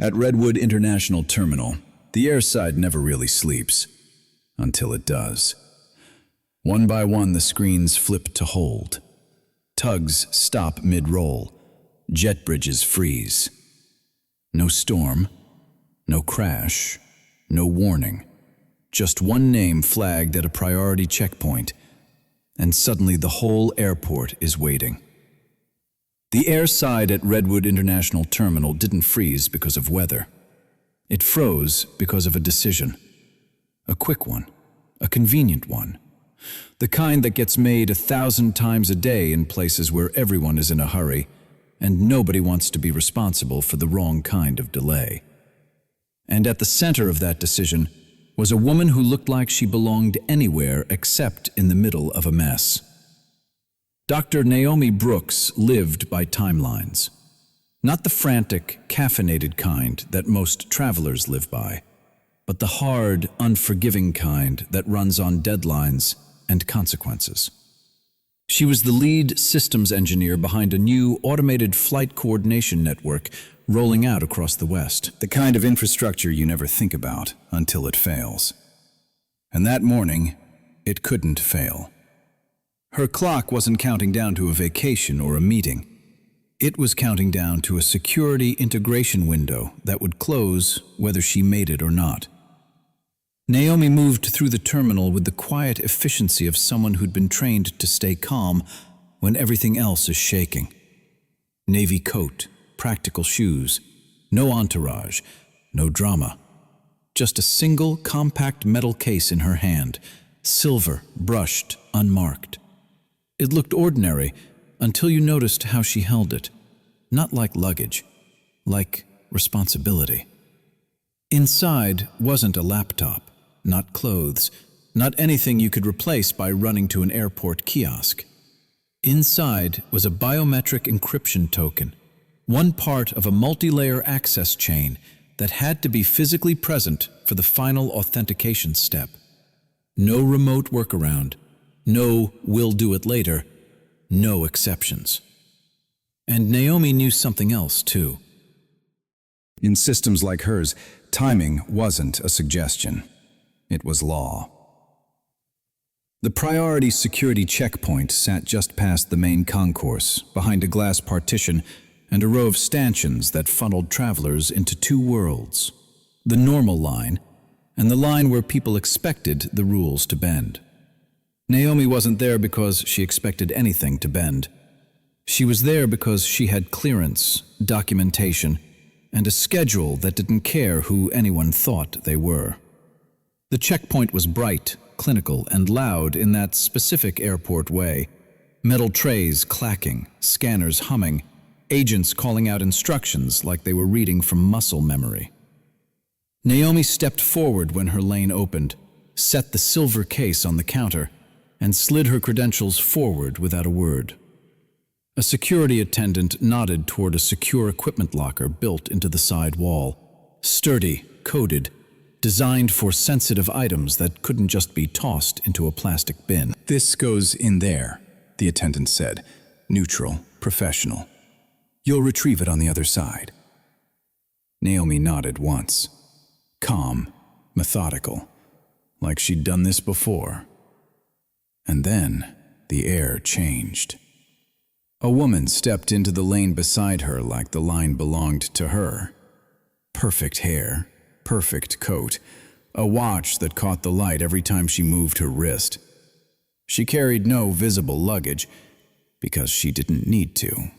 At Redwood International Terminal, the airside never really sleeps. Until it does. One by one, the screens flip to hold. Tugs stop mid-roll. Jet bridges freeze. No storm, no crash, no warning. Just one name flagged at a priority checkpoint, and suddenly the whole airport is waiting. The airside at Redwood International Terminal didn't freeze because of weather. It froze because of a decision. A quick one, a convenient one. The kind that gets made 1,000 times a day in places where everyone is in a hurry, and nobody wants to be responsible for the wrong kind of delay. And at the center of that decision was a woman who looked like she belonged anywhere except in the middle of a mess. Dr. Naomi Brooks lived by timelines. Not the frantic, caffeinated kind that most travelers live by, but the hard, unforgiving kind that runs on deadlines and consequences. She was the lead systems engineer behind a new automated flight coordination network rolling out across the West. The kind of infrastructure you never think about until it fails. And that morning, it couldn't fail. Her clock wasn't counting down to a vacation or a meeting. It was counting down to a security integration window that would close whether she made it or not. Naomi moved through the terminal with the quiet efficiency of someone who'd been trained to stay calm when everything else is shaking. Navy coat, practical shoes, no entourage, no drama. Just a single compact metal case in her hand, silver, brushed, unmarked. It looked ordinary until you noticed how she held it. Not like luggage, like responsibility. Inside wasn't a laptop, not clothes, not anything you could replace by running to an airport kiosk. Inside was a biometric encryption token, one part of a multi-layer access chain that had to be physically present for the final authentication step. No remote workaround, no "we'll do it later," no exceptions. And Naomi knew something else, too. In systems like hers, timing wasn't a suggestion. It was law. The priority security checkpoint sat just past the main concourse, behind a glass partition and a row of stanchions that funneled travelers into two worlds, the normal line and the line where people expected the rules to bend. Naomi wasn't there because she expected anything to bend. She was there because she had clearance, documentation, and a schedule that didn't care who anyone thought they were. The checkpoint was bright, clinical, and loud in that specific airport way. Metal trays clacking, scanners humming, agents calling out instructions like they were reading from muscle memory. Naomi stepped forward when her lane opened, set the silver case on the counter, and slid her credentials forward without a word. A security attendant nodded toward a secure equipment locker built into the side wall, sturdy, coded, designed for sensitive items that couldn't just be tossed into a plastic bin. "This goes in there," the attendant said, neutral, professional. "You'll retrieve it on the other side." Naomi nodded once, calm, methodical, like she'd done this before. And then the air changed. A woman stepped into the lane beside her like the line belonged to her. Perfect hair, perfect coat, a watch that caught the light every time she moved her wrist. She carried no visible luggage because she didn't need to.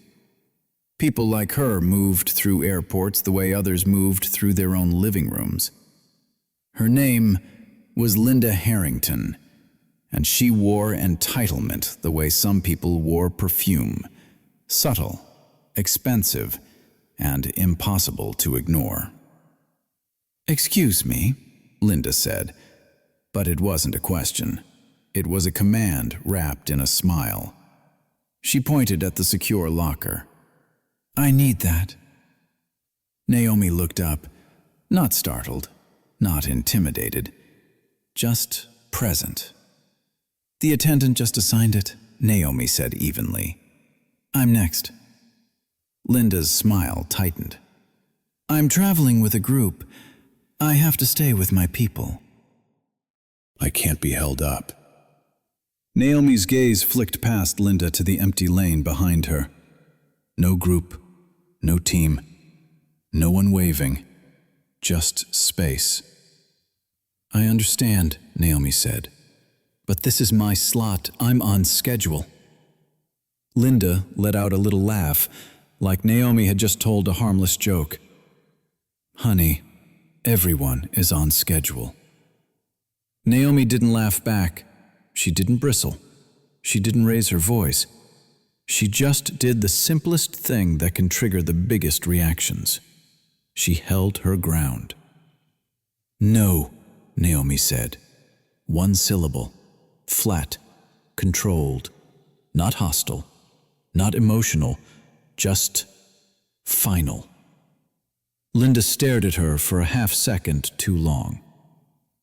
People like her moved through airports the way others moved through their own living rooms. Her name was Linda Harrington, and she wore entitlement the way some people wore perfume, subtle, expensive, and impossible to ignore. "Excuse me," Linda said, but it wasn't a question. It was a command wrapped in a smile. She pointed at the secure locker. "I need that." Naomi looked up, not startled, not intimidated, just present. "The attendant just assigned it," Naomi said evenly. "I'm next." Linda's smile tightened. I'm traveling with a group. I have to stay with my people. I can't be held up. Naomi's gaze flicked past Linda to the empty lane behind her. No group, no team, no one waving, just space. I understand, Naomi said, but this is my slot. I'm on schedule. Linda let out a little laugh, like Naomi had just told a harmless joke. Honey, everyone is on schedule. Naomi didn't laugh back. She didn't bristle. She didn't raise her voice. She just did the simplest thing that can trigger the biggest reactions. She held her ground. No, Naomi said. One syllable. Flat. Controlled. Not hostile. Not emotional. Just final. Linda stared at her for a half-second too long.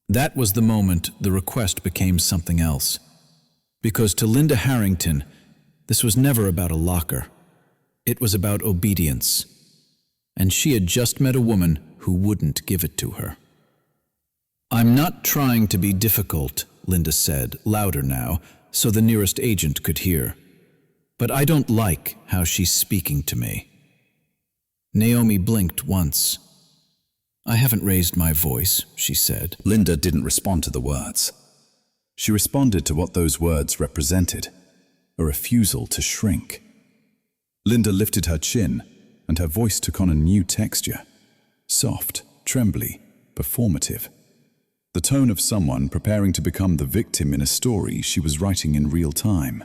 That was the moment the request became something else. Because to Linda Harrington, this was never about a locker. It was about obedience. And she had just met a woman who wouldn't give it to her. I'm not trying to be difficult, Linda said, louder now, so the nearest agent could hear. But I don't like how she's speaking to me. Naomi blinked once. I haven't raised my voice, she said. Linda didn't respond to the words. She responded to what those words represented, a refusal to shrink. Linda lifted her chin, and her voice took on a new texture, soft, trembly, performative. The tone of someone preparing to become the victim in a story she was writing in real time.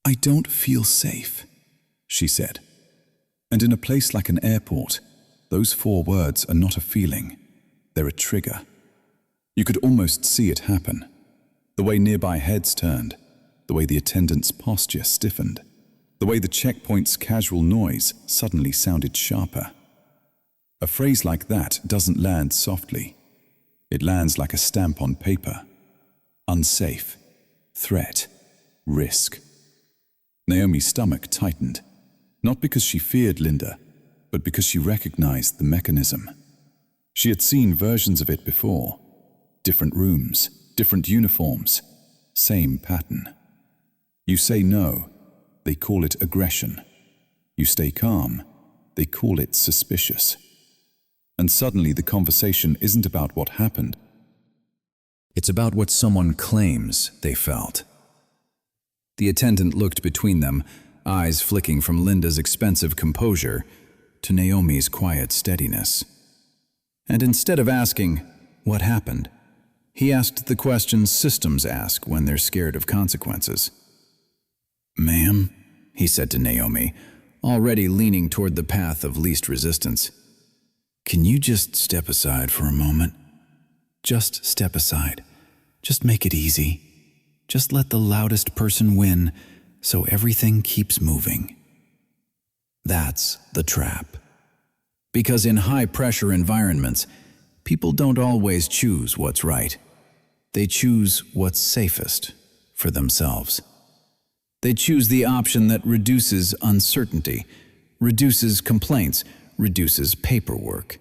I don't feel safe, she said. And in a place like an airport, those 4 words are not a feeling, they're a trigger. You could almost see it happen. The way nearby heads turned, the way the attendant's posture stiffened, the way the checkpoint's casual noise suddenly sounded sharper. A phrase like that doesn't land softly. It lands like a stamp on paper. Unsafe, threat, risk. Naomi's stomach tightened, not because she feared Linda, but because she recognized the mechanism. She had seen versions of it before. Different rooms, different uniforms, same pattern. You say no, they call it aggression. You stay calm, they call it suspicious. And suddenly the conversation isn't about what happened. It's about what someone claims they felt. The attendant looked between them, eyes flicking from Linda's expensive composure to Naomi's quiet steadiness. And instead of asking, what happened, he asked the questions systems ask when they're scared of consequences. Ma'am, he said to Naomi, already leaning toward the path of least resistance, can you just step aside for a moment? Just step aside. Just make it easy. Just let the loudest person win so everything keeps moving. That's the trap. Because in high-pressure environments, people don't always choose what's right. They choose what's safest for themselves. They choose the option that reduces uncertainty, reduces complaints, reduces paperwork,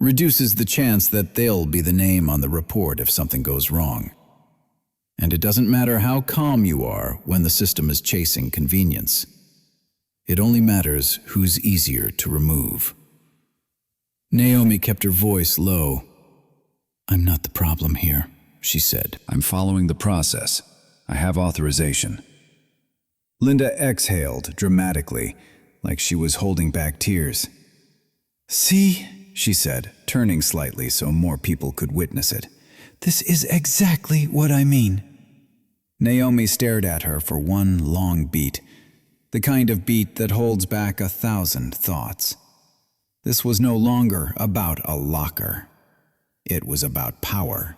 reduces the chance that they'll be the name on the report if something goes wrong. And it doesn't matter how calm you are when the system is chasing convenience. It only matters who's easier to remove. Naomi kept her voice low. I'm not the problem here, she said. I'm following the process. I have authorization. Linda exhaled dramatically, like she was holding back tears. See, she said, turning slightly so more people could witness it. This is exactly what I mean. Naomi stared at her for one long beat, the kind of beat that holds back 1,000 thoughts. This was no longer about a locker. It was about power,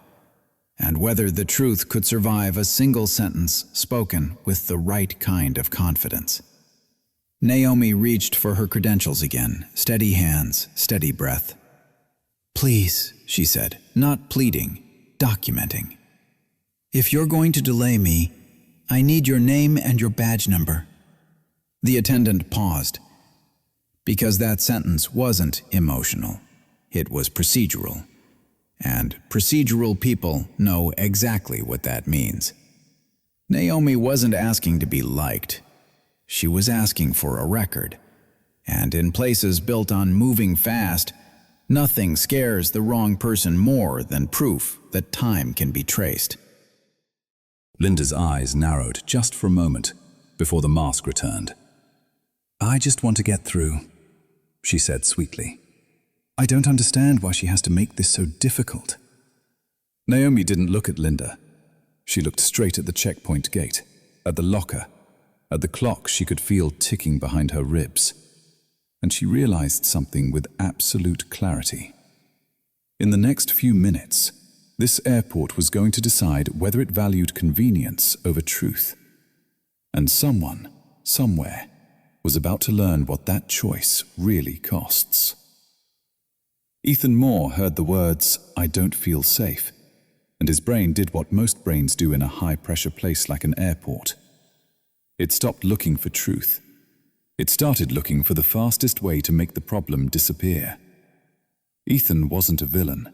and whether the truth could survive a single sentence spoken with the right kind of confidence. Naomi reached for her credentials again, steady hands, steady breath. Please, she said, not pleading, documenting. If you're going to delay me, I need your name and your badge number. The attendant paused. Because that sentence wasn't emotional. It was procedural. And procedural people know exactly what that means. Naomi wasn't asking to be liked. She was asking for a record. And in places built on moving fast, nothing scares the wrong person more than proof that time can be traced. Linda's eyes narrowed just for a moment before the mask returned. "I just want to get through," she said sweetly. "I don't understand why she has to make this so difficult." Naomi didn't look at Linda. She looked straight at the checkpoint gate, at the locker, at the clock she could feel ticking behind her ribs. And she realized something with absolute clarity. In the next few minutes, this airport was going to decide whether it valued convenience over truth. And someone, somewhere, was about to learn what that choice really costs. Ethan Moore heard the words, "I don't feel safe," and his brain did what most brains do in a high-pressure place like an airport. It stopped looking for truth. It started looking for the fastest way to make the problem disappear. Ethan wasn't a villain.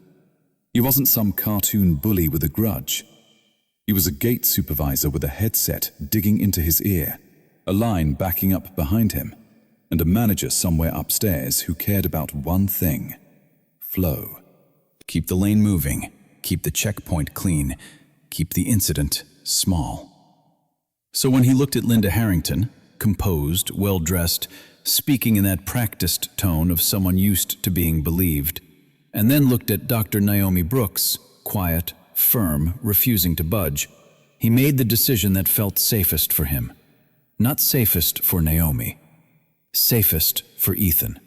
He wasn't some cartoon bully with a grudge. He was a gate supervisor with a headset digging into his ear, a line backing up behind him, and a manager somewhere upstairs who cared about one thing: flow. Keep the lane moving, keep the checkpoint clean, keep the incident small. So when he looked at Linda Harrington, composed, well-dressed, speaking in that practiced tone of someone used to being believed, and then looked at Dr. Naomi Brooks, quiet, firm, refusing to budge, he made the decision that felt safest for him. Not safest for Naomi, safest for Ethan.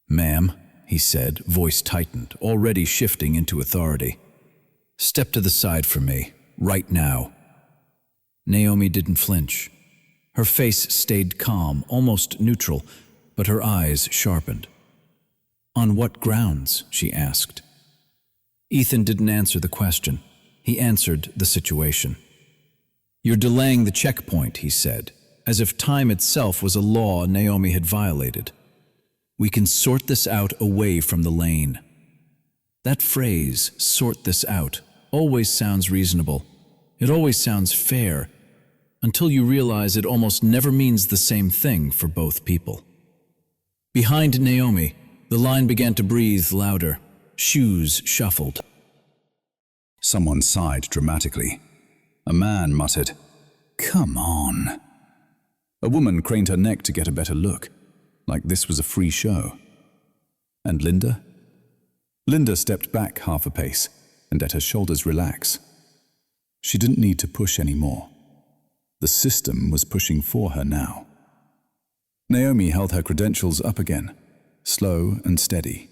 "Ma'am," he said, voice tightened, already shifting into authority. "Step to the side for me, right now." Naomi didn't flinch. Her face stayed calm, almost neutral, but her eyes sharpened. "On what grounds?" she asked. Ethan didn't answer the question. He answered the situation. "You're delaying the checkpoint," he said, as if time itself was a law Naomi had violated. "We can sort this out away from the lane." That phrase, "sort this out," always sounds reasonable. It always sounds fair, until you realize it almost never means the same thing for both people. Behind Naomi, the line began to breathe louder. Shoes shuffled. Someone sighed dramatically. A man muttered, "Come on." A woman craned her neck to get a better look, like this was a free show. And Linda? Linda stepped back half a pace and let her shoulders relax. She didn't need to push anymore. The system was pushing for her now. Naomi held her credentials up again, slow and steady.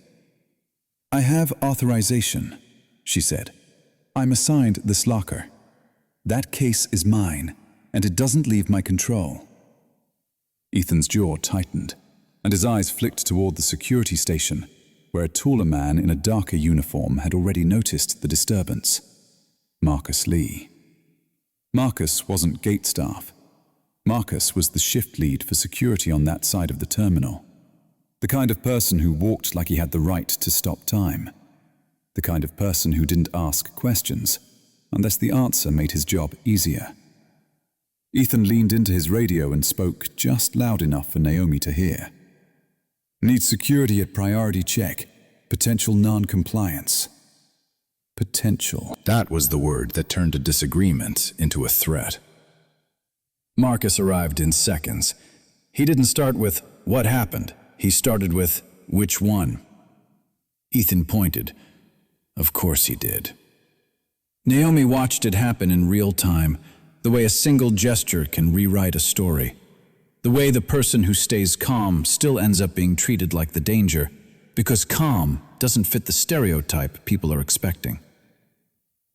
"I have authorization," she said. "I'm assigned this locker. That case is mine, and it doesn't leave my control." Ethan's jaw tightened, and his eyes flicked toward the security station, where a taller man in a darker uniform had already noticed the disturbance. Marcus Lee. Marcus wasn't gate staff. Marcus was the shift lead for security on that side of the terminal. The kind of person who walked like he had the right to stop time. The kind of person who didn't ask questions, unless the answer made his job easier. Ethan leaned into his radio and spoke just loud enough for Naomi to hear. "Need security at priority check. Potential non-compliance." Potential. That was the word that turned a disagreement into a threat. Marcus arrived in seconds. He didn't start with, "What happened?" He started with, "Which one?" Ethan pointed. Of course he did. Naomi watched it happen in real time, the way a single gesture can rewrite a story. The way the person who stays calm still ends up being treated like the danger, because calm doesn't fit the stereotype people are expecting.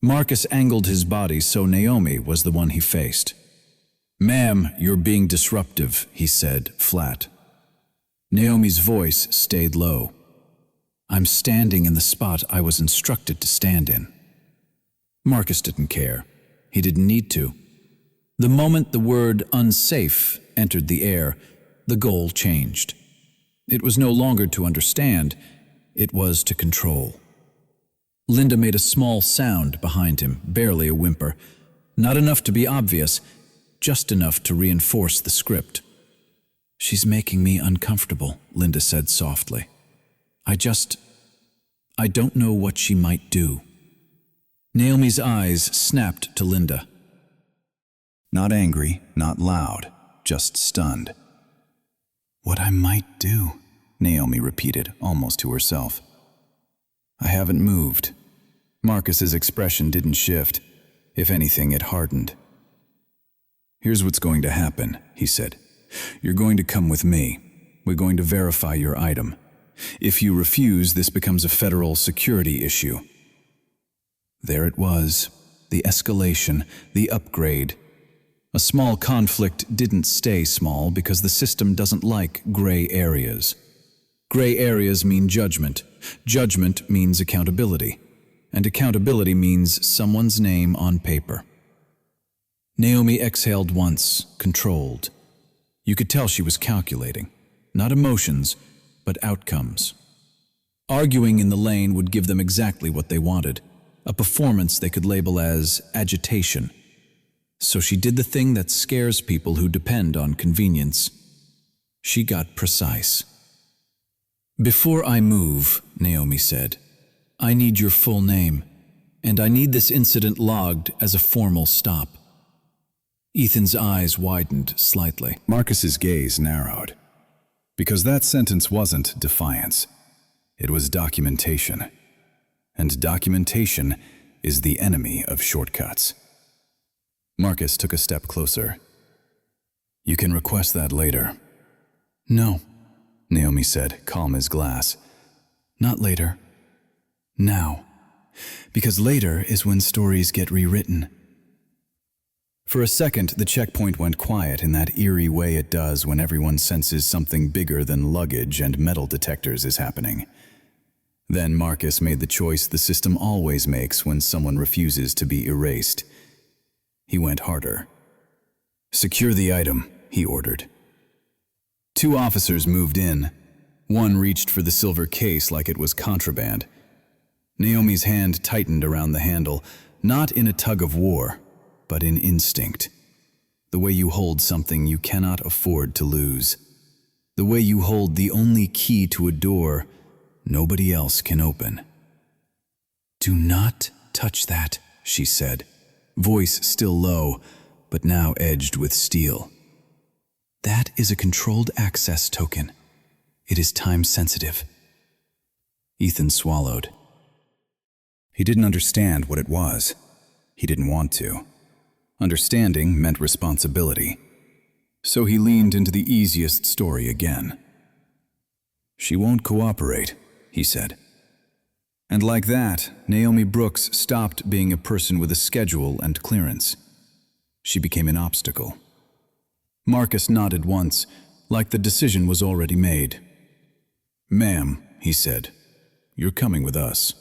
Marcus angled his body so Naomi was the one he faced. "Ma'am, you're being disruptive," he said, flat. Naomi's voice stayed low. "I'm standing in the spot I was instructed to stand in." Marcus didn't care. He didn't need to. The moment the word unsafe entered the air, the goal changed. It was no longer to understand, it was to control. Linda made a small sound behind him, barely a whimper. Not enough to be obvious, just enough to reinforce the script. "She's making me uncomfortable," Linda said softly. I don't know what she might do." Naomi's eyes snapped to Linda. Not angry, not loud, just stunned. "What I might do," Naomi repeated, almost to herself. "I haven't moved." Marcus's expression didn't shift. If anything, it hardened. "Here's what's going to happen," he said. "You're going to come with me. We're going to verify your item. If you refuse, this becomes a federal security issue." There it was, the escalation, the upgrade. A small conflict didn't stay small because the system doesn't like gray areas. Gray areas mean judgment. Judgment means accountability. And accountability means someone's name on paper. Naomi exhaled once, controlled. You could tell she was calculating. Not emotions, but outcomes. Arguing in the lane would give them exactly what they wanted. A performance they could label as agitation. So she did the thing that scares people who depend on convenience. She got precise. "Before I move," Naomi said, "I need your full name, and I need this incident logged as a formal stop." Ethan's eyes widened slightly. Marcus's gaze narrowed. Because that sentence wasn't defiance. It was documentation. And documentation is the enemy of shortcuts. Marcus took a step closer. "You can request that later." "No," Naomi said, calm as glass. "Not later. Now. Because later is when stories get rewritten." For a second, the checkpoint went quiet in that eerie way it does when everyone senses something bigger than luggage and metal detectors is happening. Then Marcus made the choice the system always makes when someone refuses to be erased. He went harder. "Secure the item," he ordered. 2 officers moved in. One reached for the silver case like it was contraband. Naomi's hand tightened around the handle, not in a tug of war, but in instinct. The way you hold something you cannot afford to lose. The way you hold the only key to a door nobody else can open. "Do not touch that," she said, voice still low, but now edged with steel. "That is a controlled access token. It is time sensitive." Ethan swallowed. He didn't understand what it was. He didn't want to. Understanding meant responsibility. So he leaned into the easiest story again. "She won't cooperate," he said. And like that, Naomi Brooks stopped being a person with a schedule and clearance. She became an obstacle. Marcus nodded once, like the decision was already made. "Ma'am," he said, "you're coming with us."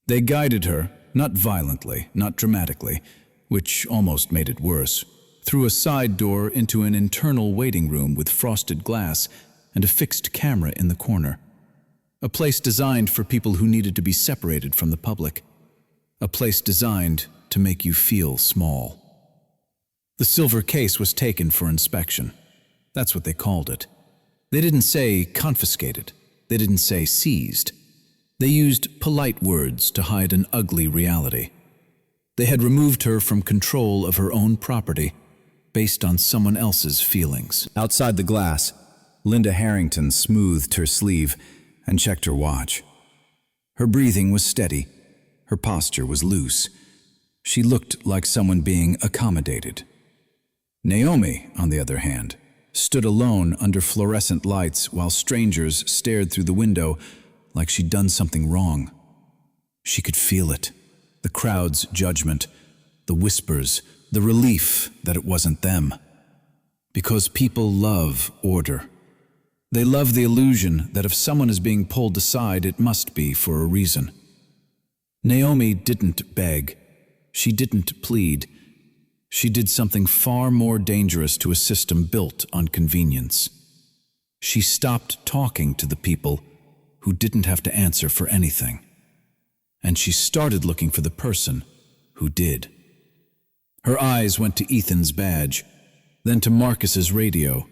They guided her, not violently, not dramatically, which almost made it worse, through a side door into an internal waiting room with frosted glass and a fixed camera in the corner. A place designed for people who needed to be separated from the public. A place designed to make you feel small. The silver case was taken for inspection. That's what they called it. They didn't say confiscated. They didn't say seized. They used polite words to hide an ugly reality. They had removed her from control of her own property based on someone else's feelings. Outside the glass, Linda Harrington smoothed her sleeve and checked her watch. Her breathing was steady. Her posture was loose. She looked like someone being accommodated. Naomi, on the other hand, stood alone under fluorescent lights while strangers stared through the window like she'd done something wrong. She could feel it. The crowd's judgment, the whispers, the relief that it wasn't them. Because people love order. They love the illusion that if someone is being pulled aside, it must be for a reason. Naomi didn't beg. She didn't plead. She did something far more dangerous to a system built on convenience. She stopped talking to the people who didn't have to answer for anything. And she started looking for the person who did. Her eyes went to Ethan's badge, then to Marcus's radio,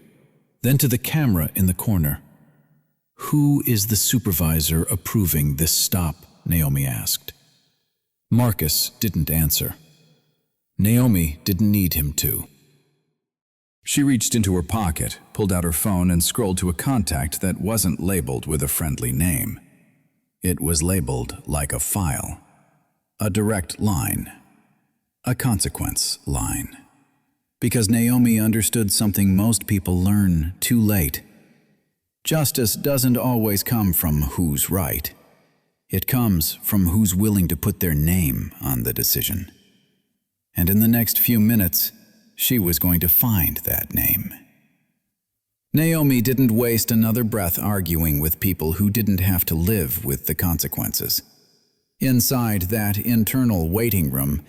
then to the camera in the corner. "Who is the supervisor approving this stop?" Naomi asked. Marcus didn't answer. Naomi didn't need him to. She reached into her pocket, pulled out her phone, and scrolled to a contact that wasn't labeled with a friendly name. It was labeled like a file, a direct line, a consequence line. Because Naomi understood something most people learn too late. Justice doesn't always come from who's right. It comes from who's willing to put their name on the decision. And in the next few minutes, she was going to find that name. Naomi didn't waste another breath arguing with people who didn't have to live with the consequences. Inside that internal waiting room,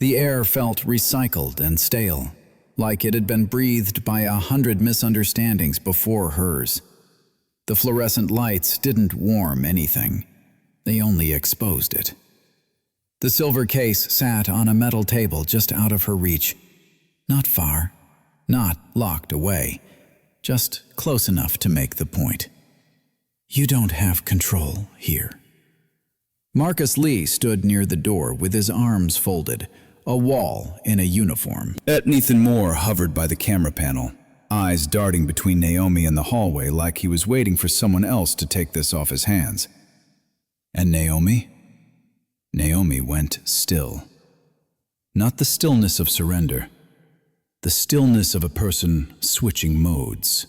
the air felt recycled and stale, like it had been breathed by 100 misunderstandings before hers. The fluorescent lights didn't warm anything. They only exposed it. The silver case sat on a metal table just out of her reach. Not far, not locked away, just close enough to make the point. You don't have control here. Marcus Lee stood near the door with his arms folded, a wall in a uniform. Ethan Moore hovered by the camera panel, eyes darting between Naomi and the hallway like he was waiting for someone else to take this off his hands. And Naomi? Naomi went still. Not the stillness of surrender, the stillness of a person switching modes.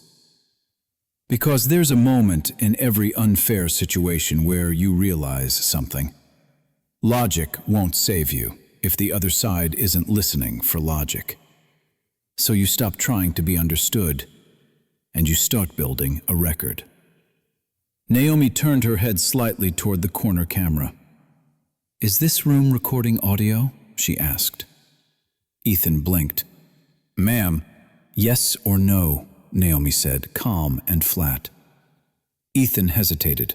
Because there's a moment in every unfair situation where you realize something. Logic won't save you if the other side isn't listening for logic. So you stop trying to be understood, and you start building a record. Naomi turned her head slightly toward the corner camera. "Is this room recording audio?" she asked. Ethan blinked. "Ma'am." "Yes or no," Naomi said, calm and flat. Ethan hesitated.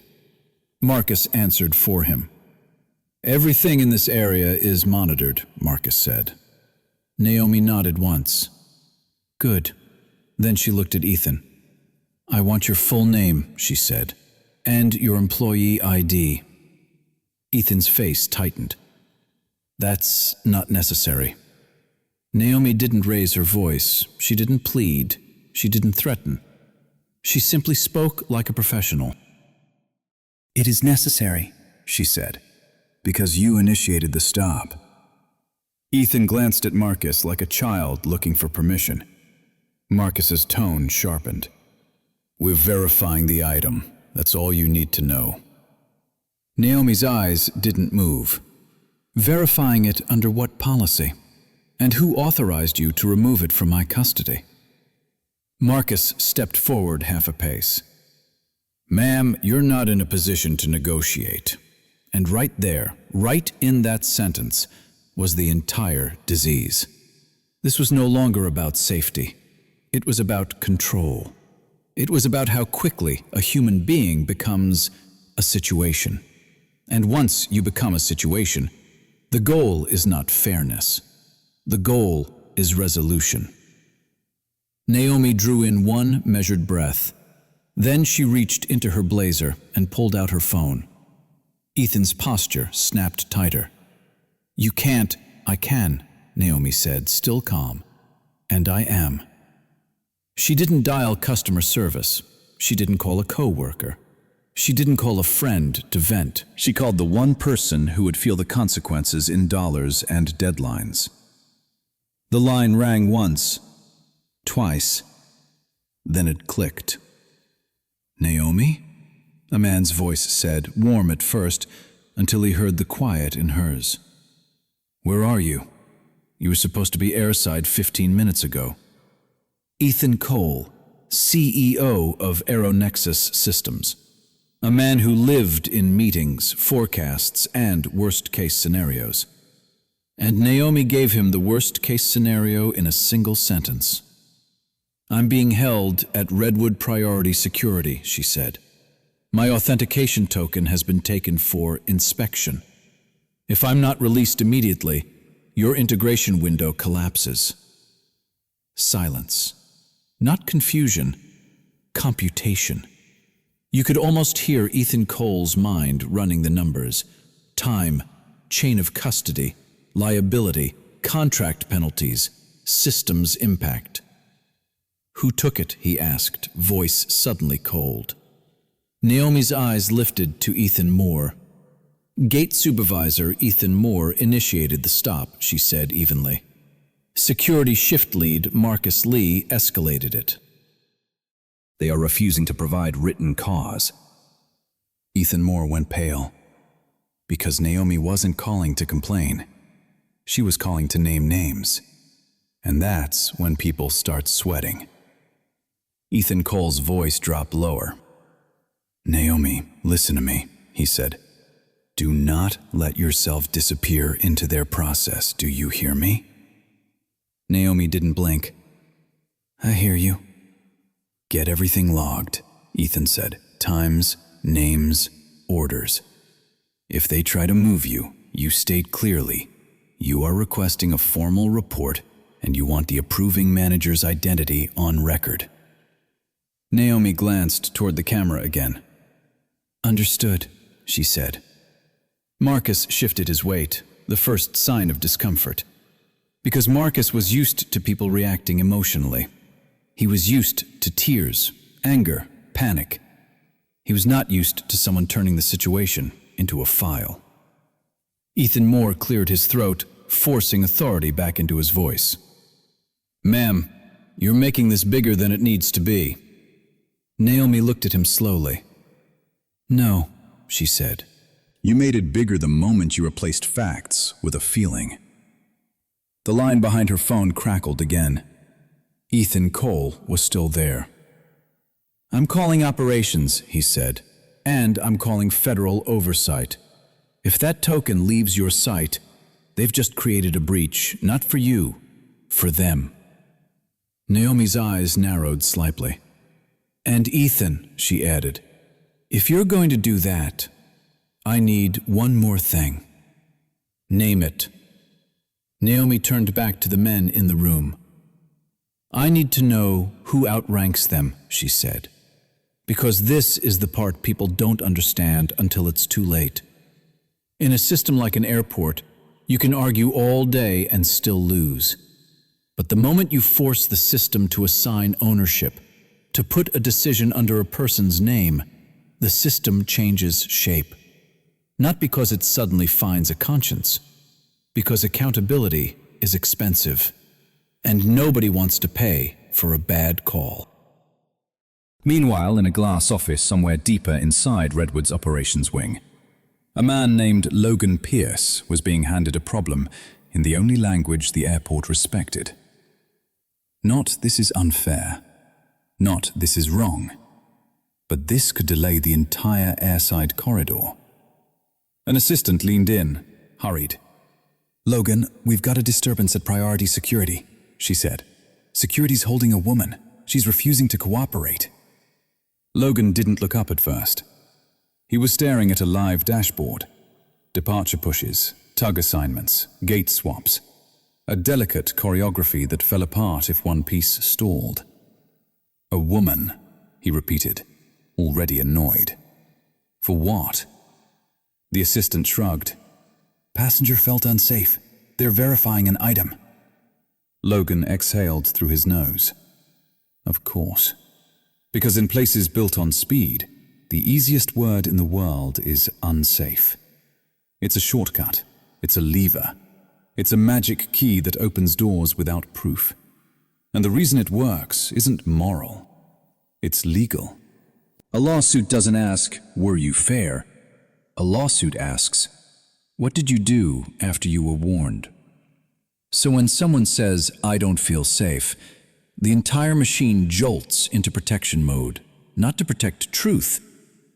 Marcus answered for him. "Everything in this area is monitored," Marcus said. Naomi nodded once. "Good." Then she looked at Ethan. "I want your full name," she said, "and your employee ID." Ethan's face tightened. "That's not necessary." Naomi didn't raise her voice. She didn't plead. She didn't threaten. She simply spoke like a professional. "It is necessary," she said, "because you initiated the stop." Ethan glanced at Marcus like a child looking for permission. Marcus's tone sharpened. "We're verifying the item. That's all you need to know." Naomi's eyes didn't move. "Verifying it under what policy? And who authorized you to remove it from my custody?" Marcus stepped forward half a pace. "Ma'am, you're not in a position to negotiate." And right there, right in that sentence, was the entire disease. This was no longer about safety. It was about control. It was about how quickly a human being becomes a situation. And once you become a situation, the goal is not fairness. The goal is resolution. Naomi drew in one measured breath. Then she reached into her blazer and pulled out her phone. Ethan's posture snapped tighter. "You can't." "I can," Naomi said, still calm. "And I am." She didn't dial customer service. She didn't call a coworker. She didn't call a friend to vent. She called the one person who would feel the consequences in dollars and deadlines. The line rang once, twice, then it clicked. "Naomi?" a man's voice said, warm at first, until he heard the quiet in hers. "Where are you? You were supposed to be airside 15 minutes ago." Ethan Cole, CEO of Aeronexus Systems, a man who lived in meetings, forecasts, and worst-case scenarios. And Naomi gave him the worst-case scenario in a single sentence. I'm being held at Redwood Priority Security, she said. My authentication token has been taken for inspection. If I'm not released immediately, your integration window collapses. Silence. Not confusion, computation. You could almost hear Ethan Cole's mind running the numbers. Time, chain of custody, liability, contract penalties, systems impact. Who took it? He asked, voice suddenly cold. Naomi's eyes lifted to Ethan Moore. Gate supervisor Ethan Moore initiated the stop, she said evenly. Security shift lead Marcus Lee escalated it. They are refusing to provide written cause. Ethan Moore went pale. Because Naomi wasn't calling to complain. She was calling to name names. And that's when people start sweating. Ethan Cole's voice dropped lower. Naomi, listen to me, he said. Do not let yourself disappear into their process, do you hear me? Naomi didn't blink. I hear you. Get everything logged, Ethan said. Times, names, orders. If they try to move you, you state clearly, you are requesting a formal report and you want the approving manager's identity on record. Naomi glanced toward the camera again. Understood, she said. Marcus shifted his weight, the first sign of discomfort. Because Marcus was used to people reacting emotionally. He was used to tears, anger, panic. He was not used to someone turning the situation into a file. Ethan Moore cleared his throat, forcing authority back into his voice. Ma'am, you're making this bigger than it needs to be. Naomi looked at him slowly. No, she said. You made it bigger the moment you replaced facts with a feeling. The line behind her phone crackled again. Ethan Cole was still there. I'm calling operations, he said, and I'm calling federal oversight. If that token leaves your site, they've just created a breach, not for you, for them. Naomi's eyes narrowed slightly. And Ethan, she added, if you're going to do that, I need one more thing. Name it. Naomi turned back to the men in the room. I need to know who outranks them, she said, because this is the part people don't understand until it's too late. In a system like an airport, you can argue all day and still lose. But the moment you force the system to assign ownership, to put a decision under a person's name, the system changes shape. Not because it suddenly finds a conscience, because accountability is expensive, and nobody wants to pay for a bad call. Meanwhile, in a glass office somewhere deeper inside Redwood's operations wing, a man named Logan Pierce was being handed a problem in the only language the airport respected. Not this is unfair, not this is wrong, but this could delay the entire airside corridor. An assistant leaned in, hurried. Logan, we've got a disturbance at Priority Security, she said. Security's holding a woman. She's refusing to cooperate. Logan didn't look up at first. He was staring at a live dashboard. Departure pushes, tug assignments, gate swaps. A delicate choreography that fell apart if one piece stalled. A woman, he repeated, already annoyed. For what? The assistant shrugged. Passenger felt unsafe. They're verifying an item. Logan exhaled through his nose. Of course. Because in places built on speed, the easiest word in the world is unsafe. It's a shortcut. It's a lever. It's a magic key that opens doors without proof. And the reason it works isn't moral. It's legal. A lawsuit doesn't ask, were you fair? A lawsuit asks, what did you do after you were warned? So when someone says, I don't feel safe, the entire machine jolts into protection mode, not to protect truth,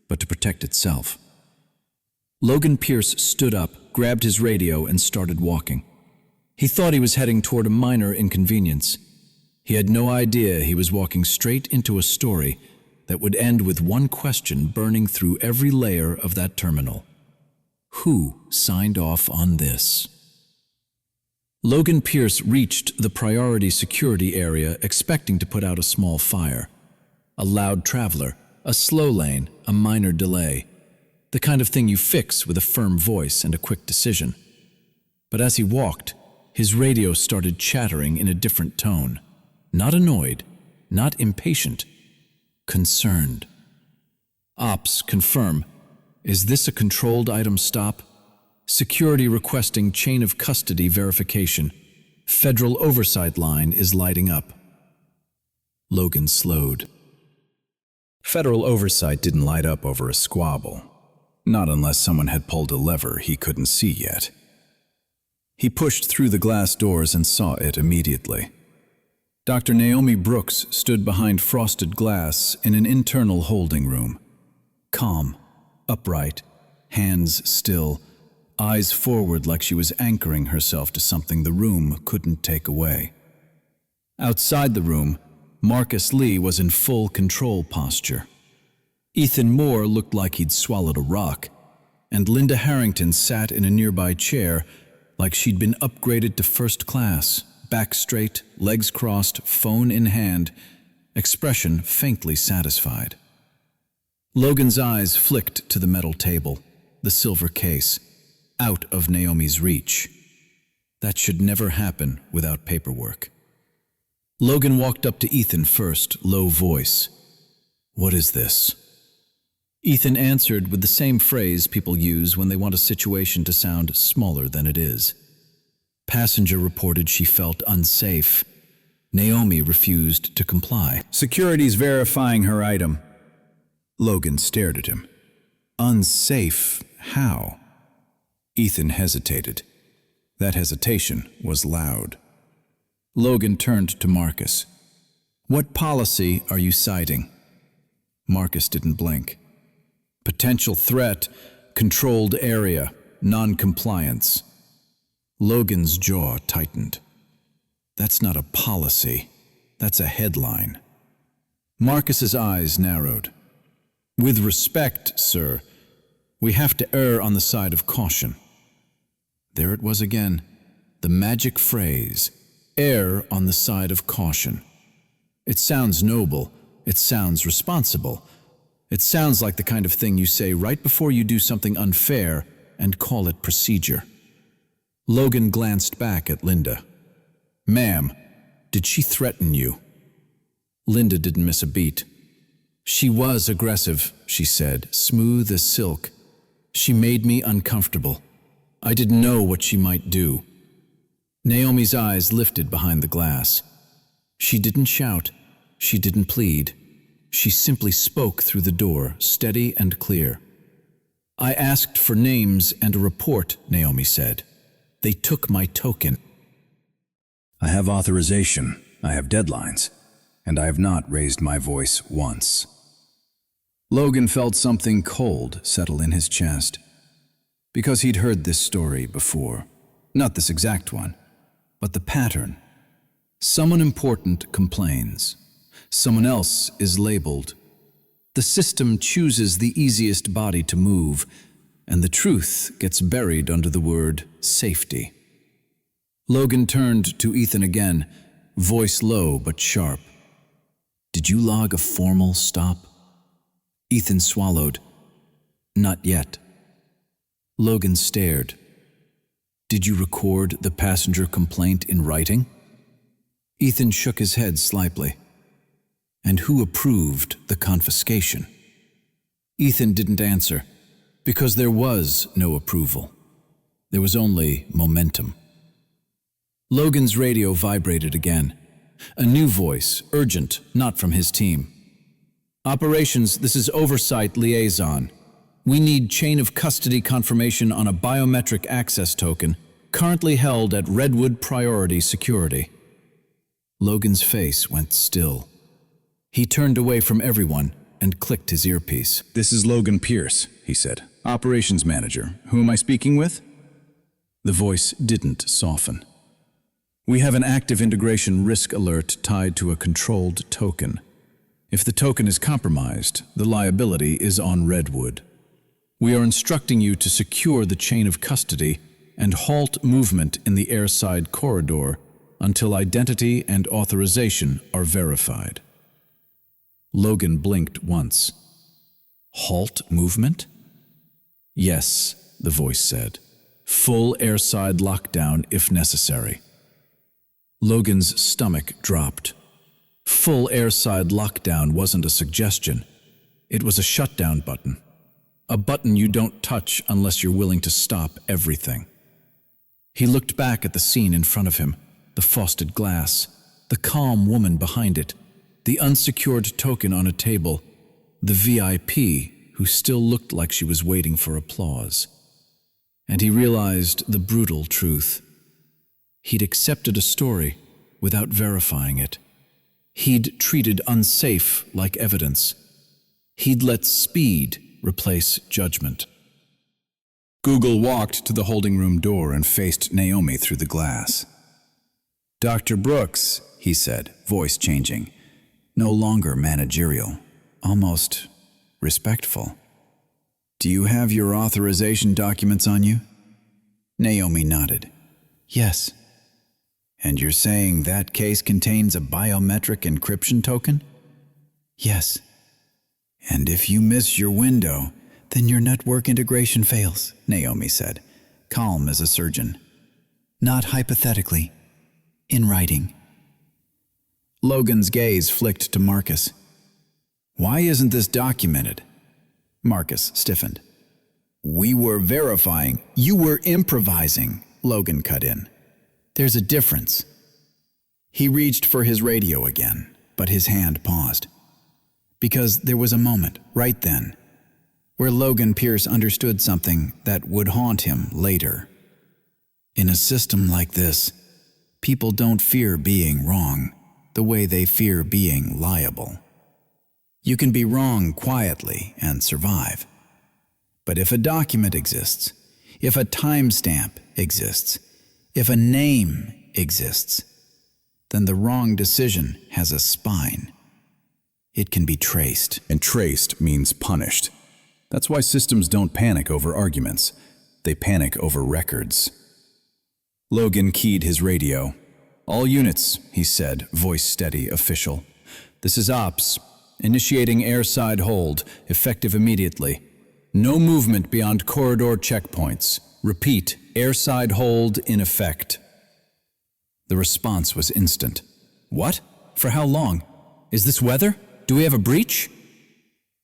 but to protect itself. Logan Pierce stood up, grabbed his radio, and started walking. He thought he was heading toward a minor inconvenience. He had no idea he was walking straight into a story that would end with one question burning through every layer of that terminal. Who signed off on this? Logan Pierce reached the priority security area expecting to put out a small fire. A loud traveler, a slow lane, a minor delay. The kind of thing you fix with a firm voice and a quick decision. But as he walked, his radio started chattering in a different tone. Not annoyed, not impatient, concerned. Ops, confirm. Is this a controlled item stop? Security requesting chain of custody verification. Federal oversight line is lighting up. Logan slowed. Federal oversight didn't light up over a squabble. Not unless someone had pulled a lever he couldn't see yet. He pushed through the glass doors and saw it immediately. Dr. Naomi Brooks stood behind frosted glass in an internal holding room. Calm, upright, hands still, eyes forward like she was anchoring herself to something the room couldn't take away. Outside the room, Marcus Lee was in full control posture. Ethan Moore looked like he'd swallowed a rock, and Linda Harrington sat in a nearby chair like she'd been upgraded to first class, back straight, legs crossed, phone in hand, expression faintly satisfied. Logan's eyes flicked to the metal table, the silver case, out of Naomi's reach. That should never happen without paperwork. Logan walked up to Ethan first, low voice. "What is this?" Ethan answered with the same phrase people use when they want a situation to sound smaller than it is. Passenger reported she felt unsafe. Naomi refused to comply. "Security's verifying her item." Logan stared at him. "Unsafe? How?" Ethan hesitated. That hesitation was loud. Logan turned to Marcus. "What policy are you citing?" Marcus didn't blink. "Potential threat, controlled area, non-compliance." Logan's jaw tightened. "That's not a policy. That's a headline." Marcus's eyes narrowed. "With respect, sir, we have to err on the side of caution." There it was again, the magic phrase, err on the side of caution. It sounds noble, it sounds responsible, it sounds like the kind of thing you say right before you do something unfair and call it procedure. Logan glanced back at Linda. "Ma'am, did she threaten you?" Linda didn't miss a beat. "She was aggressive," she said, smooth as silk. "She made me uncomfortable. I didn't know what she might do." Naomi's eyes lifted behind the glass. She didn't shout. She didn't plead. She simply spoke through the door, steady and clear. "I asked for names and a report," Naomi said. "They took my token." "I have authorization, I have deadlines, and I have not raised my voice once." Logan felt something cold settle in his chest, because he'd heard this story before. Not this exact one, but the pattern. Someone important complains. Someone else is labeled. The system chooses the easiest body to move, and the truth gets buried under the word safety. Logan turned to Ethan again, voice low but sharp. "Did you log a formal stop?" Ethan swallowed. "Not yet." Logan stared. "Did you record the passenger complaint in writing?" Ethan shook his head slightly. "And who approved the confiscation?" Ethan didn't answer, because there was no approval. There was only momentum. Logan's radio vibrated again. A new voice, urgent, not from his team. "Operations, this is Oversight Liaison. We need chain of custody confirmation on a biometric access token currently held at Redwood Priority Security." Logan's face went still. He turned away from everyone and clicked his earpiece. "This is Logan Pierce," he said. "Operations Manager. Who am I speaking with?" The voice didn't soften. We have an active integration risk alert tied to a controlled token. If the token is compromised, the liability is on Redwood. We are instructing you to secure the chain of custody and halt movement in the airside corridor until identity and authorization are verified. Logan blinked once. Halt movement? Yes, the voice said. Full airside lockdown if necessary. Logan's stomach dropped. Full airside lockdown wasn't a suggestion. It was a shutdown button. A button you don't touch unless you're willing to stop everything. He looked back at the scene in front of him, the frosted glass, the calm woman behind it, the unsecured token on a table, the VIP who still looked like she was waiting for applause. And he realized the brutal truth. He'd accepted a story without verifying it. He'd treated unsafe like evidence. He'd let speed replace judgment. Google walked to the holding room door and faced Naomi through the glass. "Dr. Brooks," he said, voice changing, no longer managerial, almost respectful. "Do you have your authorization documents on you?" Naomi nodded. "Yes." "And you're saying that case contains a biometric encryption token?" "Yes." "And if you miss your window, then your network integration fails," Naomi said, calm as a surgeon. "Not hypothetically. In writing." Logan's gaze flicked to Marcus. "Why isn't this documented?" Marcus stiffened. "We were verifying. You were improvising," Logan cut in. "There's a difference." He reached for his radio again, but his hand paused. Because there was a moment, right then, where Logan Pierce understood something that would haunt him later. In a system like this, people don't fear being wrong the way they fear being liable. You can be wrong quietly and survive. But if a document exists, if a timestamp exists, if a name exists, then the wrong decision has a spine. It can be traced. And traced means punished. That's why systems don't panic over arguments. They panic over records. Logan keyed his radio. "All units," he said, voice steady, official. "This is Ops. Initiating airside hold, effective immediately. No movement beyond corridor checkpoints. Repeat, airside hold in effect." The response was instant. "What? For how long? Is this weather? Do we have a breach?"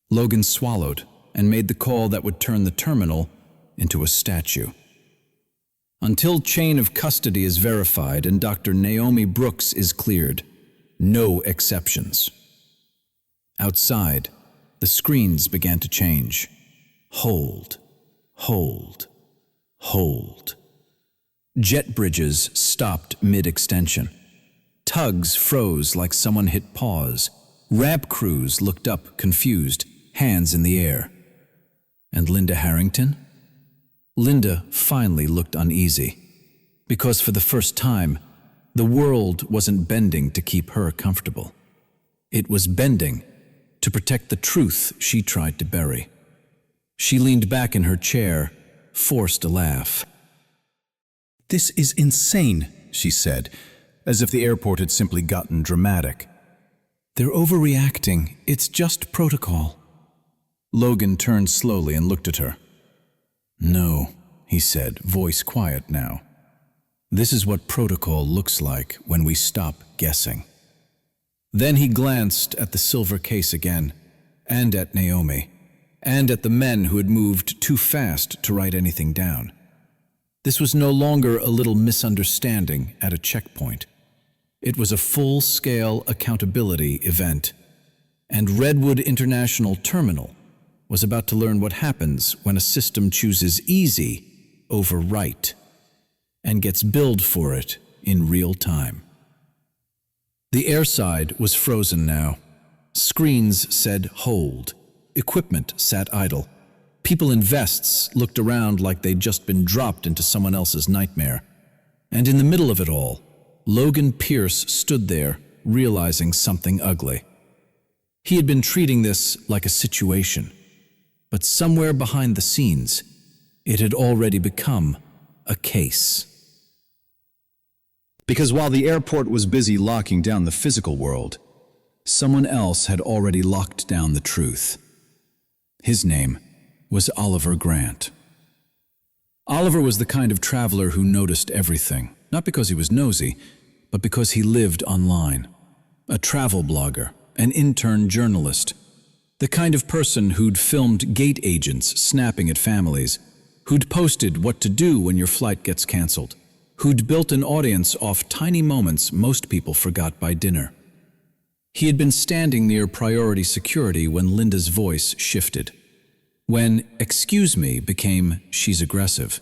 Logan swallowed and made the call that would turn the terminal into a statue. "Until chain of custody is verified and Dr. Naomi Brooks is cleared, no exceptions." Outside, the screens began to change. Hold, hold, hold. Jet bridges stopped mid-extension. Tugs froze like someone hit pause. Ramp crews looked up, confused, hands in the air. And Linda Harrington? Linda finally looked uneasy, because for the first time, the world wasn't bending to keep her comfortable. It was bending to protect the truth she tried to bury. She leaned back in her chair, forced a laugh. "This is insane," she said, as if the airport had simply gotten dramatic. "They're overreacting. It's just protocol." Logan turned slowly and looked at her. "No," he said, voice quiet now. "This is what protocol looks like when we stop guessing." Then he glanced at the silver case again, and at Naomi, and at the men who had moved too fast to write anything down. This was no longer a little misunderstanding at a checkpoint. It was a full-scale accountability event, and Redwood International Terminal was about to learn what happens when a system chooses easy over right and gets billed for it in real time. The airside was frozen now. Screens said hold. Equipment sat idle. People in vests looked around like they'd just been dropped into someone else's nightmare. And in the middle of it all, Logan Pierce stood there, realizing something ugly. He had been treating this like a situation, but somewhere behind the scenes, it had already become a case. Because while the airport was busy locking down the physical world, someone else had already locked down the truth. His name was Oliver Grant. Oliver was the kind of traveler who noticed everything, not because he was nosy, but because he lived online. A travel blogger, an intern journalist, the kind of person who'd filmed gate agents snapping at families, who'd posted what to do when your flight gets canceled, who'd built an audience off tiny moments most people forgot by dinner. He had been standing near priority security when Linda's voice shifted. When "excuse me" became "she's aggressive."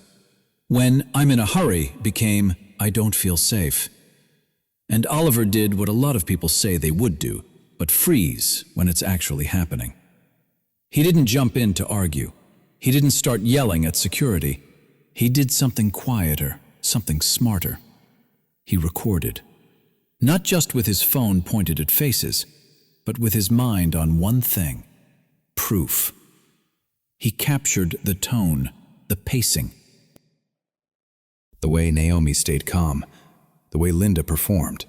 When "I'm in a hurry" became "I don't feel safe." And Oliver did what a lot of people say they would do, but freeze when it's actually happening. He didn't jump in to argue. He didn't start yelling at security. He did something quieter, something smarter. He recorded. Not just with his phone pointed at faces, but with his mind on one thing: proof. He captured the tone, the pacing. The way Naomi stayed calm, the way Linda performed,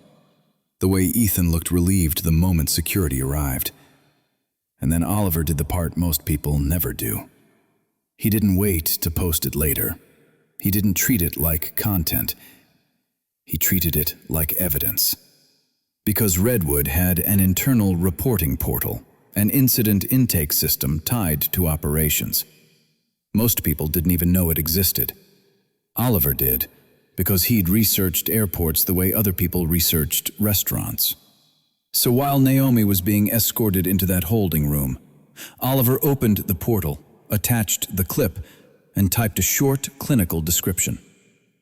the way Ethan looked relieved the moment security arrived. And then Oliver did the part most people never do. He didn't wait to post it later. He didn't treat it like content. He treated it like evidence. Because Redwood had an internal reporting portal, an incident intake system tied to operations. Most people didn't even know it existed. Oliver did, because he'd researched airports the way other people researched restaurants. So while Naomi was being escorted into that holding room, Oliver opened the portal, attached the clip, and typed a short clinical description.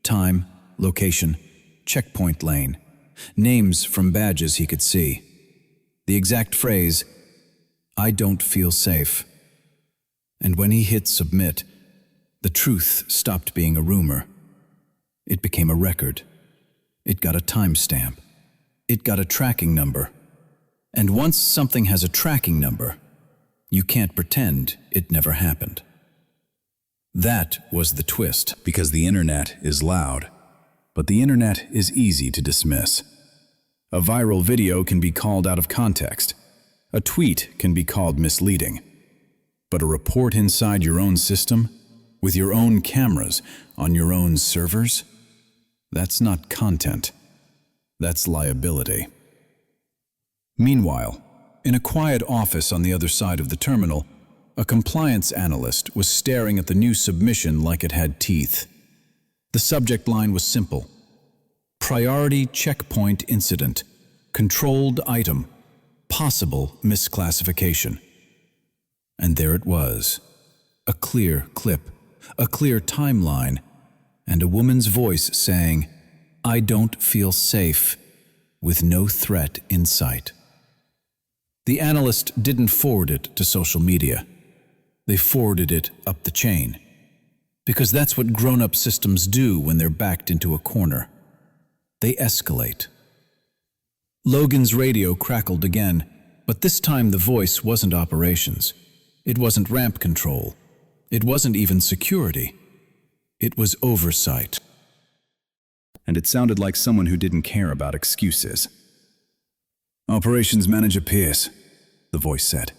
Time, location, checkpoint lane, names from badges he could see. The exact phrase, "I don't feel safe." And when he hit submit, the truth stopped being a rumor. It became a record. It got a timestamp. It got a tracking number. And once something has a tracking number, you can't pretend it never happened. That was the twist. Because the internet is loud, but the internet is easy to dismiss. A viral video can be called out of context. A tweet can be called misleading. But a report inside your own system, with your own cameras, on your own servers, that's not content. That's liability. Meanwhile, in a quiet office on the other side of the terminal, a compliance analyst was staring at the new submission like it had teeth. The subject line was simple: priority checkpoint incident, controlled item, possible misclassification. And there it was, a clear clip, a clear timeline, and a woman's voice saying, "I don't feel safe," with no threat in sight. The analyst didn't forward it to social media. They forwarded it up the chain. Because that's what grown-up systems do when they're backed into a corner. They escalate. Logan's radio crackled again, but this time the voice wasn't operations. It wasn't ramp control. It wasn't even security. It was oversight. And it sounded like someone who didn't care about excuses. "Operations Manager Pierce," the voice said.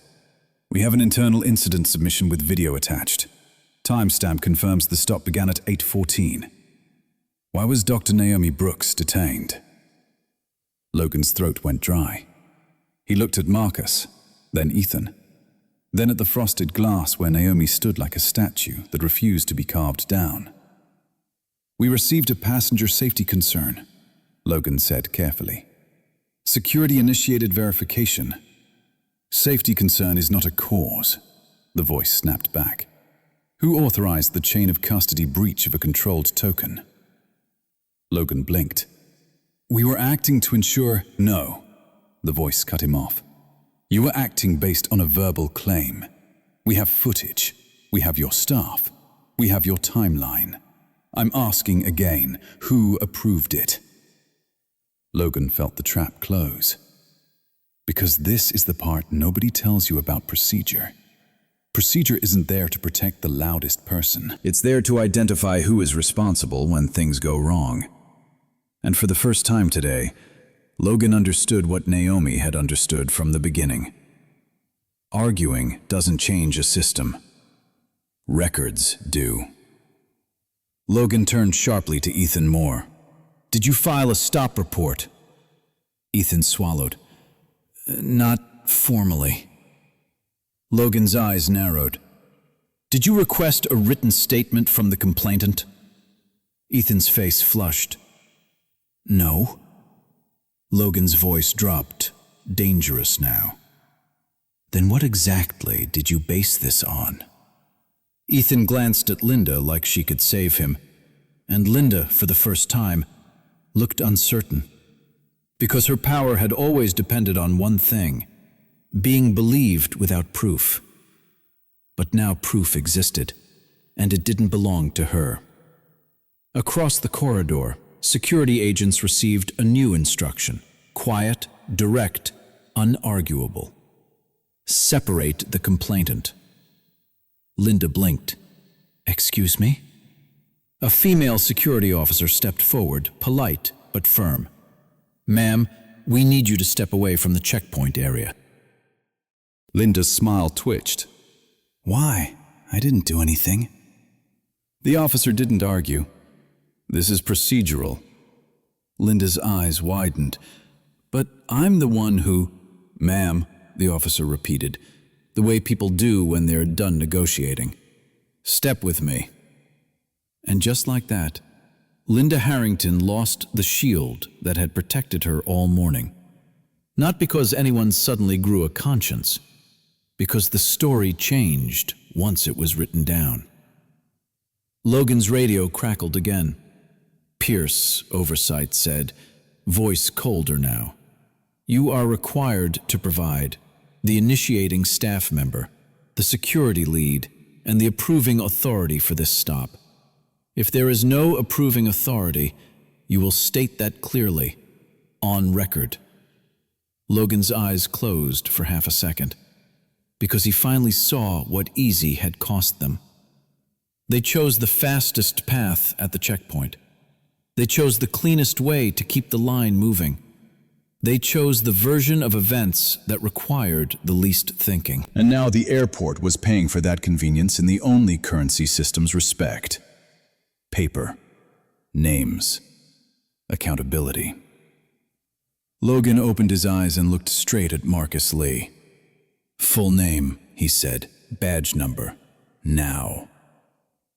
"We have an internal incident submission with video attached. Timestamp confirms the stop began at 8:14. Why was Dr. Naomi Brooks detained?" Logan's throat went dry. He looked at Marcus, then Ethan, then at the frosted glass where Naomi stood like a statue that refused to be carved down. "We received a passenger safety concern," Logan said carefully. "Security-initiated verification. Safety concern is not a cause," the voice snapped back. "Who authorized the chain of custody breach of a controlled token?" Logan blinked. "We were acting to ensure—" "No," the voice cut him off. "You were acting based on a verbal claim. We have footage. We have your staff. We have your timeline. I'm asking again, who approved it?" Logan felt the trap close. Because this is the part nobody tells you about procedure. Procedure isn't there to protect the loudest person. It's there to identify who is responsible when things go wrong. And for the first time today, Logan understood what Naomi had understood from the beginning. Arguing doesn't change a system. Records do. Logan turned sharply to Ethan Moore. "Did you file a stop report?" Ethan swallowed. "Not formally." Logan's eyes narrowed. "Did you request a written statement from the complainant?" Ethan's face flushed. "No." Logan's voice dropped, dangerous now. "Then what exactly did you base this on?" Ethan glanced at Linda like she could save him, and Linda, for the first time, looked uncertain. Because her power had always depended on one thing: being believed without proof. But now proof existed, and it didn't belong to her. Across the corridor, security agents received a new instruction: quiet, direct, unarguable. Separate the complainant. Linda blinked. "Excuse me?" A female security officer stepped forward, polite but firm. "Ma'am, we need you to step away from the checkpoint area." Linda's smile twitched. "Why? I didn't do anything." The officer didn't argue. "This is procedural." Linda's eyes widened. "But I'm the one who—" "Ma'am," the officer repeated, the way people do when they're done negotiating. "Step with me." And just like that, Linda Harrington lost the shield that had protected her all morning. Not because anyone suddenly grew a conscience, because the story changed once it was written down. Logan's radio crackled again. Pierce, oversight said, voice colder now. "You are required to provide the initiating staff member, the security lead, and the approving authority for this stop. If there is no approving authority, you will state that clearly, on record." Logan's eyes closed for half a second, because he finally saw what easy had cost them. They chose the fastest path at the checkpoint. They chose the cleanest way to keep the line moving. They chose the version of events that required the least thinking. And now the airport was paying for that convenience in the only currency systems respect. Paper. Names. Accountability. Logan opened his eyes and looked straight at Marcus Lee. "Full name," he said. "Badge number. Now."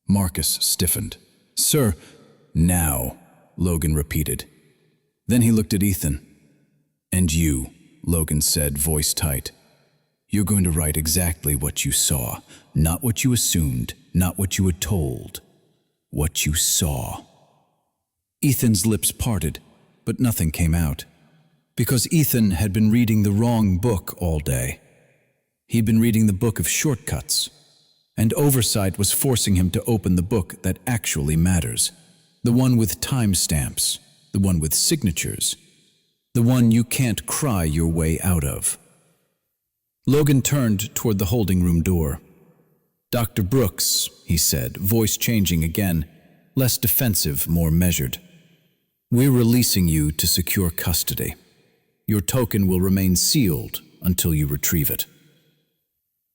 Marcus stiffened. "Sir." "Now," Logan repeated. Then he looked at Ethan. "And you," Logan said, voice tight. "You're going to write exactly what you saw, not what you assumed, not what you were told. What you saw." Ethan's lips parted, but nothing came out. Because Ethan had been reading the wrong book all day. He'd been reading the book of shortcuts, and oversight was forcing him to open the book that actually matters. The one with timestamps, the one with signatures, the one you can't cry your way out of. Logan turned toward the holding room door. "Dr. Brooks," he said, voice changing again, less defensive, more measured. "We're releasing you to secure custody. Your token will remain sealed until you retrieve it."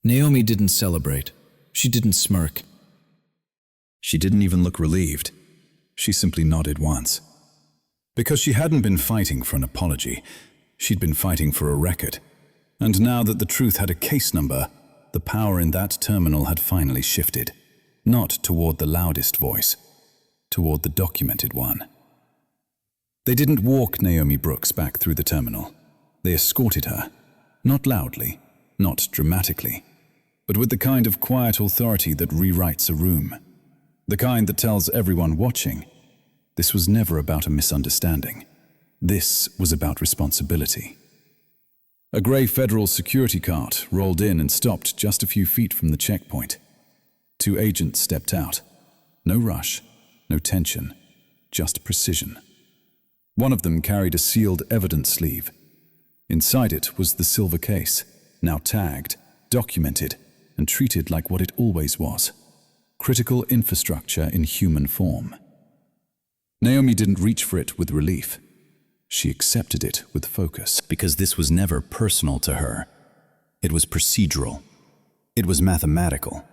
Naomi didn't celebrate. She didn't smirk. She didn't even look relieved. She simply nodded once. Because she hadn't been fighting for an apology, she'd been fighting for a record. And now that the truth had a case number, the power in that terminal had finally shifted. Not toward the loudest voice, toward the documented one. They didn't walk Naomi Brooks back through the terminal. They escorted her, not loudly, not dramatically, but with the kind of quiet authority that rewrites a room. The kind that tells everyone watching, this was never about a misunderstanding. This was about responsibility. A grey federal security cart rolled in and stopped just a few feet from the checkpoint. 2 agents stepped out. No rush, no tension, just precision. One of them carried a sealed evidence sleeve. Inside it was the silver case, now tagged, documented, and treated like what it always was: critical infrastructure in human form. Naomi didn't reach for it with relief. She accepted it with focus. Because this was never personal to her. It was procedural. It was mathematical.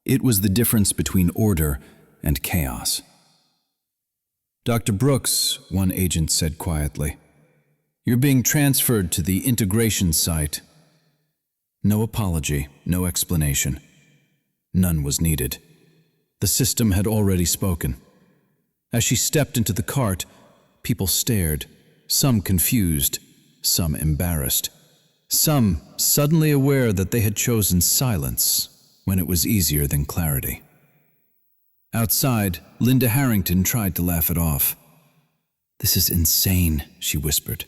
It was the difference between order and chaos. "Dr. Brooks," one agent said quietly, "you're being transferred to the integration site." No apology, no explanation. None was needed. The system had already spoken. As she stepped into the cart, people stared, some confused, some embarrassed, some suddenly aware that they had chosen silence when it was easier than clarity. Outside, Linda Harrington tried to laugh it off. "This is insane," she whispered.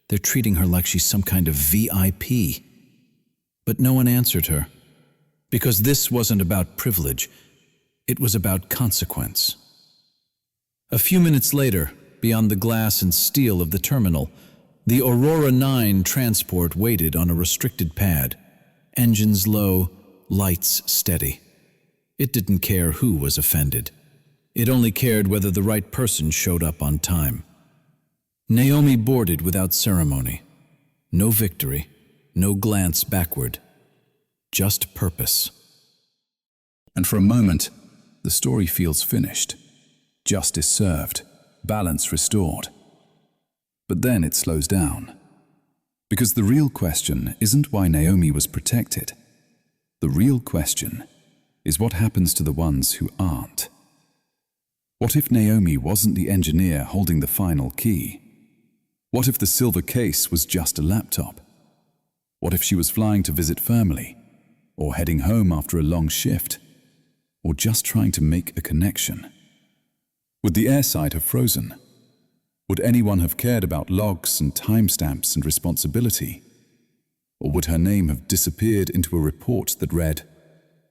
"They're treating her like she's some kind of VIP." But no one answered her, because this wasn't about privilege, it was about consequence. A few minutes later, beyond the glass and steel of the terminal, the Aurora 9 transport waited on a restricted pad, engines low, lights steady. It didn't care who was offended. It only cared whether the right person showed up on time. Naomi boarded without ceremony. No victory, no glance backward, just purpose. And for a moment, the story feels finished. Justice served, balance restored. But then it slows down. Because the real question isn't why Naomi was protected. The real question is what happens to the ones who aren't. What if Naomi wasn't the engineer holding the final key? What if the silver case was just a laptop? What if she was flying to visit family, or heading home after a long shift, or just trying to make a connection? Would the airside have frozen? Would anyone have cared about logs and timestamps and responsibility? Or would her name have disappeared into a report that read,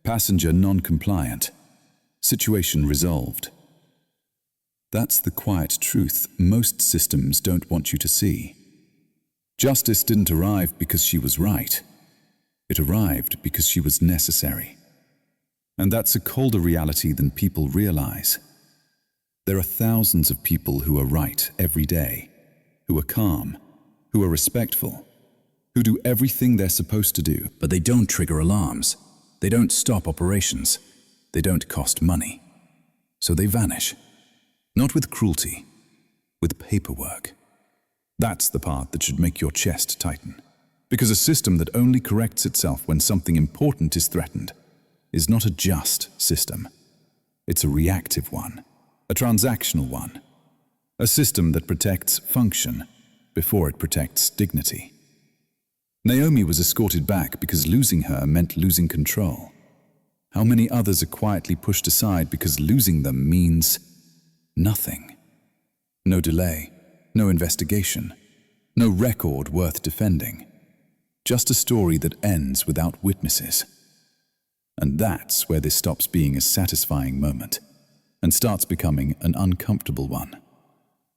"Passenger non-compliant, situation resolved"? That's the quiet truth most systems don't want you to see. Justice didn't arrive because she was right. It arrived because she was necessary. And that's a colder reality than people realize. There are thousands of people who are right every day, who are calm, who are respectful, who do everything they're supposed to do. But they don't trigger alarms. They don't stop operations. They don't cost money. So they vanish. Not with cruelty, with paperwork. That's the part that should make your chest tighten. Because a system that only corrects itself when something important is threatened is not a just system. It's a reactive one, a transactional one, a system that protects function before it protects dignity. Naomi was escorted back because losing her meant losing control. How many others are quietly pushed aside because losing them means nothing? No delay, no investigation, no record worth defending. Just a story that ends without witnesses. And that's where this stops being a satisfying moment and starts becoming an uncomfortable one.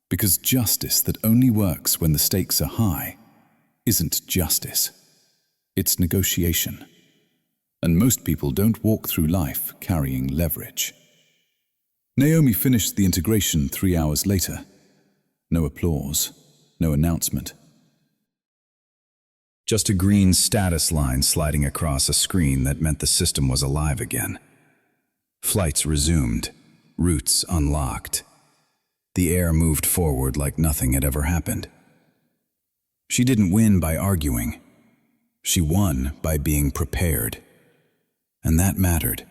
Because justice that only works when the stakes are high isn't justice. It's negotiation. And most people don't walk through life carrying leverage. Naomi finished the integration 3 hours later. No applause, no announcement. Just a green status line sliding across a screen that meant the system was alive again. Flights resumed, routes unlocked. The air moved forward like nothing had ever happened. She didn't win by arguing. She won by being prepared. And that mattered.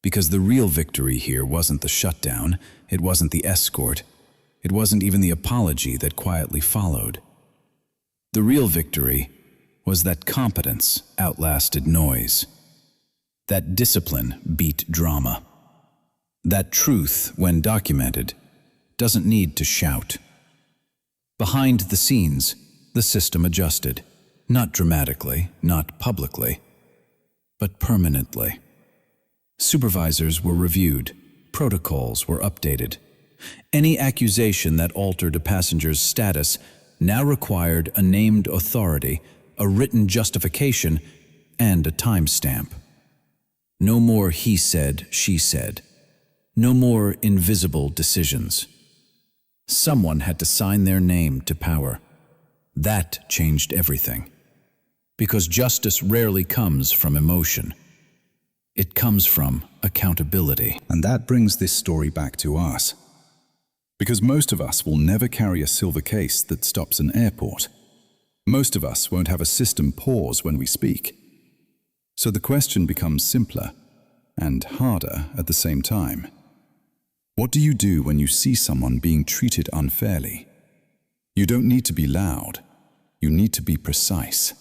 Because the real victory here wasn't the shutdown, it wasn't the escort, it wasn't even the apology that quietly followed. The real victory was that competence outlasted noise, that discipline beat drama, that truth, when documented, doesn't need to shout. Behind the scenes, the system adjusted, not dramatically, not publicly, but permanently. Supervisors were reviewed, protocols were updated, Any accusation that altered a passenger's status now required a named authority, a written justification, and a timestamp. No more he said, she said. No more invisible decisions. Someone had to sign their name to power. That changed everything. Because justice rarely comes from emotion. It comes from accountability. And that brings this story back to us. Because most of us will never carry a silver case that stops an airport. Most of us won't have a system pause when we speak. So the question becomes simpler and harder at the same time. What do you do when you see someone being treated unfairly? You don't need to be loud. You need to be precise.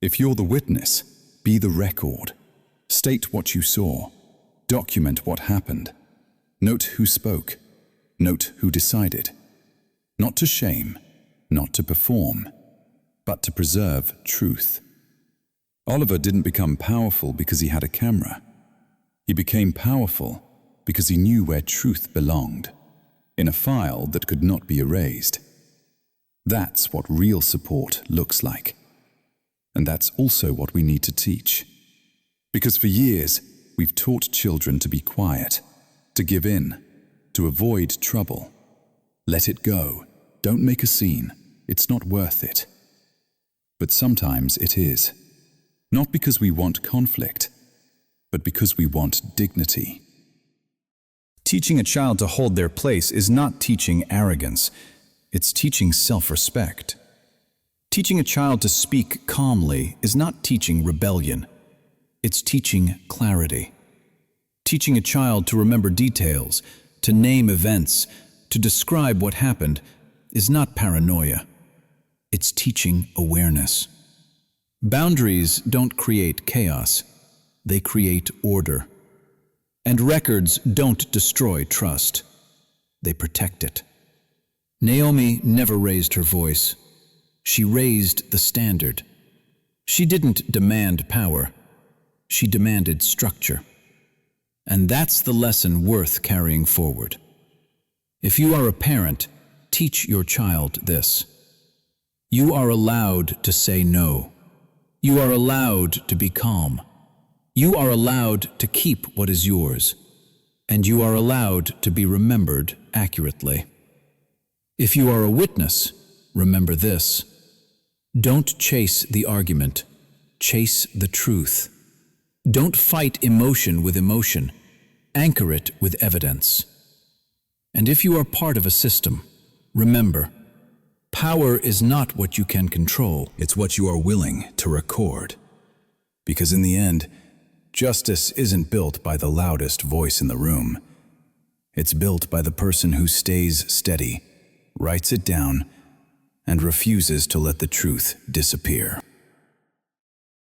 If you're the witness, be the record. State what you saw. Document what happened. Note who spoke. Note who decided. Not to shame, not to perform, but to preserve truth. Oliver didn't become powerful because he had a camera. He became powerful because he knew where truth belonged, in a file that could not be erased. That's what real support looks like. And that's also what we need to teach. Because for years, we've taught children to be quiet, to give in, to avoid trouble. Let it go. Don't make a scene. It's not worth it. But sometimes it is. Not because we want conflict, but because we want dignity. Teaching a child to hold their place is not teaching arrogance. It's teaching self-respect. Teaching a child to speak calmly is not teaching rebellion. It's teaching clarity. Teaching a child to remember details, to name events, to describe what happened, is not paranoia. It's teaching awareness. Boundaries don't create chaos. They create order. And records don't destroy trust. They protect it. Naomi never raised her voice. She raised the standard. She didn't demand power. She demanded structure. And that's the lesson worth carrying forward. If you are a parent, teach your child this. You are allowed to say no. You are allowed to be calm. You are allowed to keep what is yours. And you are allowed to be remembered accurately. If you are a witness, remember this. Don't chase the argument. Chase the truth. Don't fight emotion with emotion. Anchor it with evidence. And if you are part of a system, remember, power is not what you can control. It's what you are willing to record. Because in the end, justice isn't built by the loudest voice in the room. It's built by the person who stays steady, writes it down, and refuses to let the truth disappear.